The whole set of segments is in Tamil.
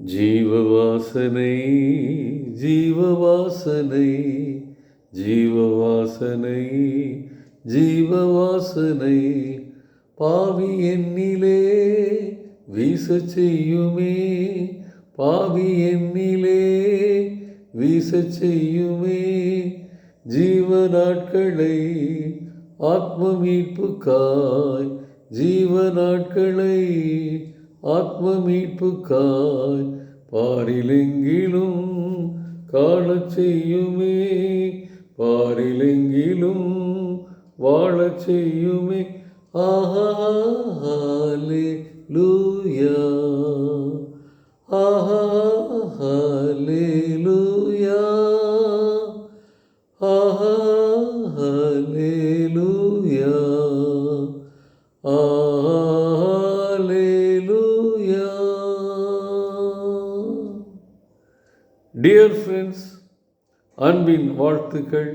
ஜீவவாசனை ஜீவவாசனை ஜீவவாசனை ஜீவவாசனை பாவி என்னிலே வீசச் செய்யுமே, பாவி என்னிலே வீசச் செய்யுமே. ஜீவ நாட்களை ஆத்ம மீட்புக்காய், ஜீவ நாட்களை ஆத்ம மீட்புக்காய் பாரிலெங்கிலும் காணச் செய்யுமே, பாரிலெங்கிலும் வாழச் செய்யுமே. ஆஹா ஹல்லேலூயா, ஆஹா ஹல்லேலூயா, ஆஹா ஹல்லேலூயா, ஆஹா ஹல்லேலூயா. டியர் ஃப்ரெண்ட்ஸ், அன்பின் வாழ்த்துக்கள்.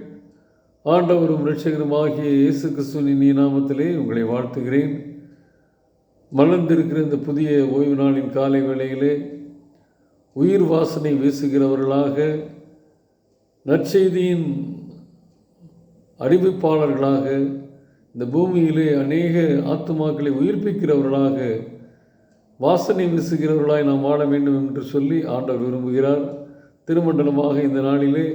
ஆண்டவரும் இரட்சகருமாகிய இயேசு கிறிஸ்துவின் இனிய நாமத்திலே உங்களை வாழ்த்துகிறேன். மலர்ந்திருக்கிற இந்த புதிய ஓய்வு நாளின் காலை வேளையிலே உயிர் வாசனை வீசுகிறவர்களாக, நற்செய்தியின் அறிவிப்பாளர்களாக, இந்த பூமியிலே அநேக ஆத்துமாக்களை உயிர்ப்பிக்கிறவர்களாக, வாசனை வீசுகிறவர்களாய் நாம் வாழ வேண்டும் என்று சொல்லி ஆண்டவர் விரும்புகிறார். திருமண்டலமாக இந்த நாளிலே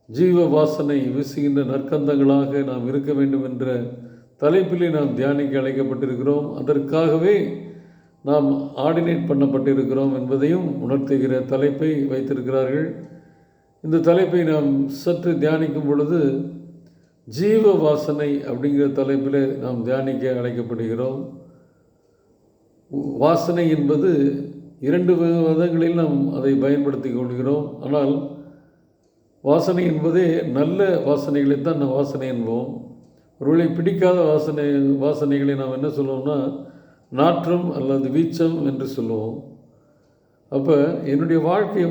ஜீவ வாசனை வீசுகின்ற நற்கந்தங்களாக நாம் இருக்க வேண்டும் என்ற தலைப்பிலே நாம் தியானிக்க அழைக்கப்பட்டிருக்கிறோம். அதற்காகவே நாம் ஆர்டினேட் பண்ணப்பட்டிருக்கிறோம் என்பதையும் உணர்த்துகிற தலைப்பை வைத்திருக்கிறார்கள். இந்த தலைப்பை நாம் சற்று தியானிக்கும் பொழுது ஜீவ வாசனை அப்படிங்கிற தலைப்பில் நாம் தியானிக்க அழைக்கப்படுகிறோம். வாசனை என்பது இரண்டு விதங்களில் நாம் அதை பயன்படுத்தி கொள்கிறோம். ஆனால் வாசனை என்பதே நல்ல வாசனைகளைத்தான் நாம் வாசனை என்போம். ஒருவேளை பிடிக்காத வாசனைகளை நாம் என்ன சொல்லுவோம்னா நாற்றம் அல்லது வீச்சம் என்று சொல்லுவோம். அப்போ என்னுடைய வாழ்க்கை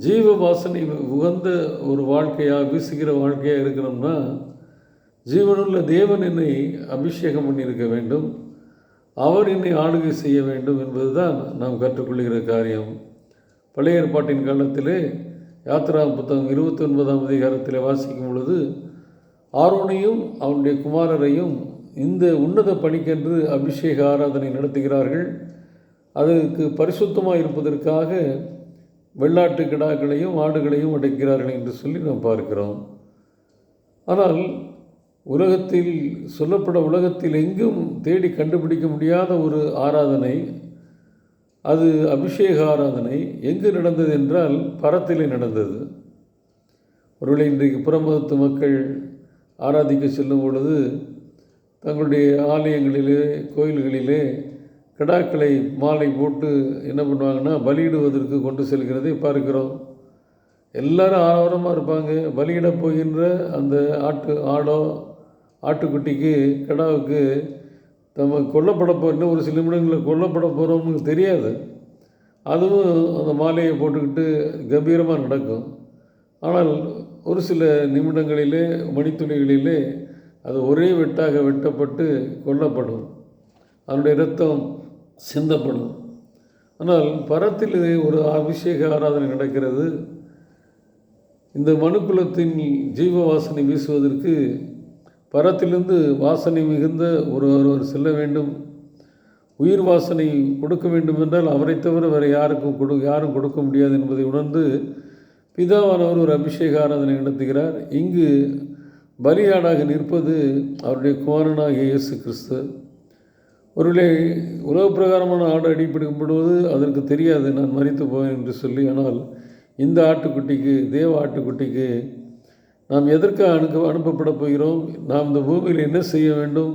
ஜீவ வாசனை உகந்த ஒரு வாழ்க்கையாக, வீசுகிற வாழ்க்கையாக இருக்கணும்னா ஜீவனுள்ள தேவன் என்னை அபிஷேகம் பண்ணியிருக்க வேண்டும், அவர் என்னை ஆளுகை செய்ய வேண்டும் என்பது தான் நாம் கற்றுக்கொள்கிற காரியம். பழைய ஏற்பாட்டின் காலத்திலே யாத்ரா புத்தகம் 29ஆம் அதிகாரத்தில் வாசிக்கும் பொழுது ஆரோனையும் அவனுடைய குமாரரையும் இந்த உன்னத பணிக்கென்று அபிஷேக ஆராதனை நடத்துகிறார்கள். அதற்கு பரிசுத்தமாக இருப்பதற்காக வெள்ளாட்டு கிடாக்களையும் ஆடுகளையும் அடைக்கிறார்கள் என்று சொல்லி நாம் பார்க்கிறோம். ஆனால் உலகத்தில் எங்கும் தேடி கண்டுபிடிக்க முடியாத ஒரு ஆராதனை, அது அபிஷேக ஆராதனை எங்கு நடந்தது என்றால் பரத்திலே நடந்தது. ஒருவேளை இன்றைக்கு புறமதத்து மக்கள் ஆராதிக்க செல்லும் பொழுது தங்களுடைய ஆலயங்களிலே, கோயில்களிலே கிடாக்களை மாலை போட்டு என்ன பண்ணுவாங்கன்னா பலியிடுவதற்கு கொண்டு செல்கிறதை பார்க்கிறோம். எல்லாரும் ஆரவாரமாக இருப்பாங்க. பலியிட போகின்ற அந்த ஆட்டுக்குட்டிக்கு, கிடாவுக்கு நம்ம கொல்லப்பட போகிறோம், ஒரு சில நிமிடங்களில் கொல்லப்பட போகிறோம்னு தெரியாது. அதுவும் அந்த மாலையை போட்டுக்கிட்டு கம்பீரமாக நடக்கும். ஆனால் ஒரு சில நிமிடங்களிலே, மணித்துளிகளிலே அது ஒரே வெட்டாக வெட்டப்பட்டு கொல்லப்படும், அதனுடைய இரத்தம் சிந்தப்படும். ஆனால் பரத்தில் ஒரு அபிஷேக ஆராதனை நடக்கிறது. இந்த மனுக்குலத்தின் ஜீவ வாசனை வீசுவதற்கு பரத்திலிருந்து வாசனை மிகுந்த ஒருவர் செல்ல வேண்டும். உயிர் வாசனை கொடுக்க வேண்டும் என்றால் அவரை தவிர வேறு யாரும் கொடுக்க முடியாது என்பதை உணர்ந்து பிதாவானவர் ஒரு அபிஷேக ஆராதனை நடத்துகிறார். இங்கு பலியாடாக நிற்பது அவருடைய குமாரனாகிய இயேசு கிறிஸ்து. ஒருவேளை உலக பிரகாரமான ஆடு அடிப்படுவது அதற்கு தெரியாது, நான் மரித்து போவேன் என்று சொல்லி. ஆனால் இந்த ஆட்டுக்குட்டிக்கு, தேவ ஆட்டுக்குட்டிக்கு நாம் எதற்காக அனுப்பப்பட போகிறோம், நாம் இந்த பூமியில் என்ன செய்ய வேண்டும்,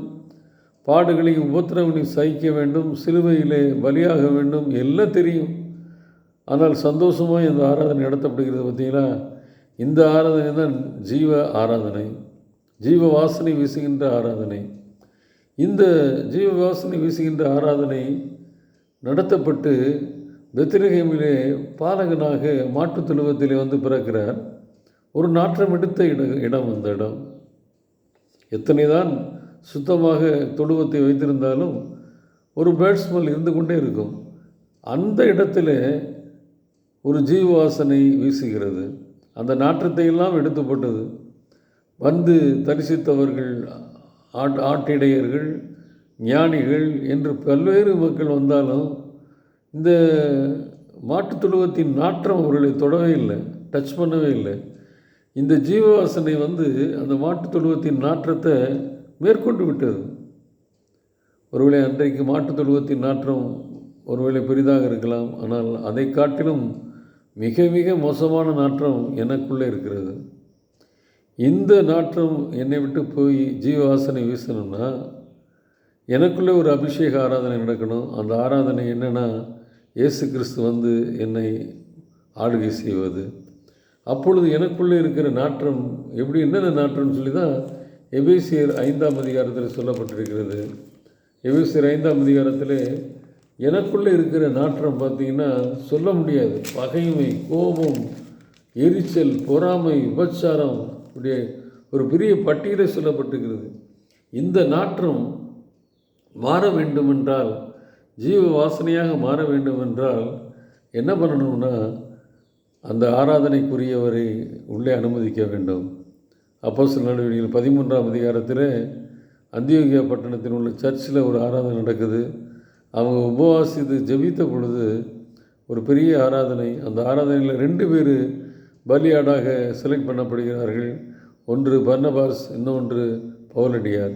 பாடுகளையும் உபத்திரவங்களையும் சகிக்க வேண்டும், சிலுவையிலே பலியாக வேண்டும், எல்லாம் தெரியும். ஆனால் சந்தோஷமாக இந்த ஆராதனை நடத்தப்படுகிறது. பார்த்தீங்களா, இந்த ஆராதனை தான் ஜீவ ஆராதனை, ஜீவ வாசனை வீசுகின்ற ஆராதனை. இந்த ஜீவ வாசனை வீசுகின்ற ஆராதனை நடத்தப்பட்டு பெத்லகேமிலே பாலகனாக மாட்டுத் தொழுவத்திலே பிறக்கிறார். ஒரு நாற்றம் எடுத்த இடம் அந்த இடம். எத்தனை தான் சுத்தமாக தொழுவத்தை வைத்திருந்தாலும் ஒரு பேட் ஸ்மெல் இருந்து கொண்டே இருக்கும். அந்த இடத்துல ஒரு ஜீவ வாசனை வீசுகிறது. அந்த நாற்றத்தை எல்லாம் எடுத்து போட்டது. வந்து தரிசித்தவர்கள் ஆட்டிடையர்கள், ஞானிகள் என்று பல்வேறு மக்கள் வந்தாலும் இந்த மாட்டுத் தொழுவத்தின் நாற்றம் அவர்களை தொடவே இல்லை, டச் பண்ணவே இல்லை. இந்த ஜீவவாசனை வந்து அந்த மாட்டுத் தொழுவத்தின் நாற்றத்தை மேற்கொண்டு விட்டது. ஒருவேளை அன்றைக்கு மாட்டுத் தொழுவத்தின் நாற்றம் ஒருவேளை பெரிதாக இருக்கலாம், ஆனால் அதை காட்டிலும் மிக மிக மோசமான நாற்றம் எனக்குள்ளே இருக்கிறது. இந்த நாற்றம் என்னை விட்டு போய் ஜீவவாசனை வீசணும்னா எனக்குள்ளே ஒரு அபிஷேக ஆராதனை நடக்கணும். அந்த ஆராதனை என்னென்னா, இயேசு கிறிஸ்து வந்து என்னை ஆளுகை செய்வது. அப்பொழுது எனக்குள்ளே இருக்கிற நாற்றம் எப்படி, என்னென்ன நாற்றம்னு சொல்லி தான் எபேசியர் 5ஆம் அதிகாரத்தில் சொல்லப்பட்டிருக்கிறது. எபேசியர் 5ஆம் அதிகாரத்தில் எனக்குள்ளே இருக்கிற நாற்றம் பார்த்திங்கன்னா சொல்ல முடியாது. பகைமை, கோபம், எரிச்சல், பொறாமை, விபச்சாரம், இப்படி ஒரு பெரிய பட்டியலே சொல்லப்பட்டிருக்கிறது. இந்த நாற்றம் மாற வேண்டுமென்றால், ஜீவ வாசனையாக மாற வேண்டுமென்றால் என்ன பண்ணணும்னா, அந்த ஆராதனைக்குரியவரை உள்ளே அனுமதிக்க வேண்டும். அப்போஸ்தலர் நடவடிக்கைகள் 13ஆம் அதிகாரத்தில் அந்தியோகியா பட்டணத்தில் உள்ள சர்ச்சில் ஒரு ஆராதனை நடக்குது. அவங்க உபவாசித்து ஜெபித்த பொழுது ஒரு பெரிய ஆராதனை. அந்த ஆராதனையில் 2 பேர் பலியாடாக செலக்ட் பண்ணப்படுகிறார்கள். ஒன்று பர்னபாஸ், இன்னொன்று பவுலடியார்.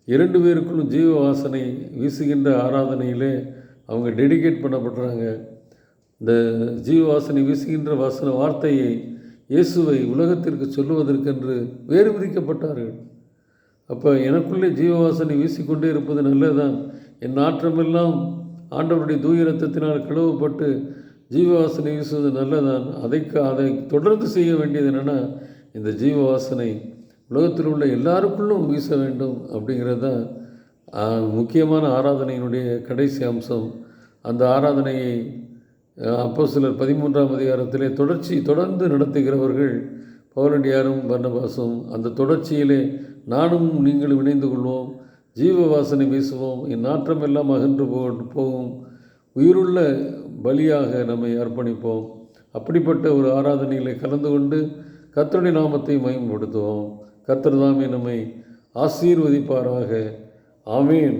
2 பேருக்குள்ளும் ஜீவ வாசனை வீசுகின்ற ஆராதனையிலே அவங்க டெடிகேட் பண்ணப்படுறாங்க. இந்த ஜீவ வாசனை வீசுகின்ற வார்த்தையை, இயேசுவை உலகத்திற்கு சொல்லுவதற்கென்று வேறு விதிக்கப்பட்டார்கள். அப்போ எனக்குள்ளே ஜீவ வாசனை வீசிக்கொண்டே இருப்பது நல்லதுதான். என் நாற்றமெல்லாம் ஆண்டவருடைய தூய இரத்தத்தினால் கழுவப்பட்டு ஜீவ வாசனை வீசுவது நல்லதான். அதை தொடர்ந்து செய்ய வேண்டியது என்னென்னா, இந்த ஜீவ வாசனை உலகத்தில் உள்ள எல்லாருக்குள்ளும் வீச வேண்டும். அப்படிங்கிறது தான் முக்கியமான ஆராதனையினுடைய கடைசி அம்சம். அந்த ஆராதனையை அப்போஸ்தலர் 13ஆம் அதிகாரத்திலே தொடர்ந்து நடத்துகிறவர்கள் பவுலடியாரும் பர்னபாசும். அந்த தொடர்ச்சியிலே நானும் நீங்களும் இணைந்து கொள்வோம், ஜீவ வாசனை வீசுவோம், என் நாற்றம் எல்லாம் அகன்று போகும், உயிருள்ள பலியாக நம்மை அர்ப்பணிப்போம். அப்படிப்பட்ட ஒரு ஆராதனையில் கலந்து கொண்டு கர்த்தருடைய நாமத்தை மகிமைப்படுத்துவோம். கர்த்தர் தாமே நம்மை ஆசீர்வதிப்பாராக. ஆமேன்.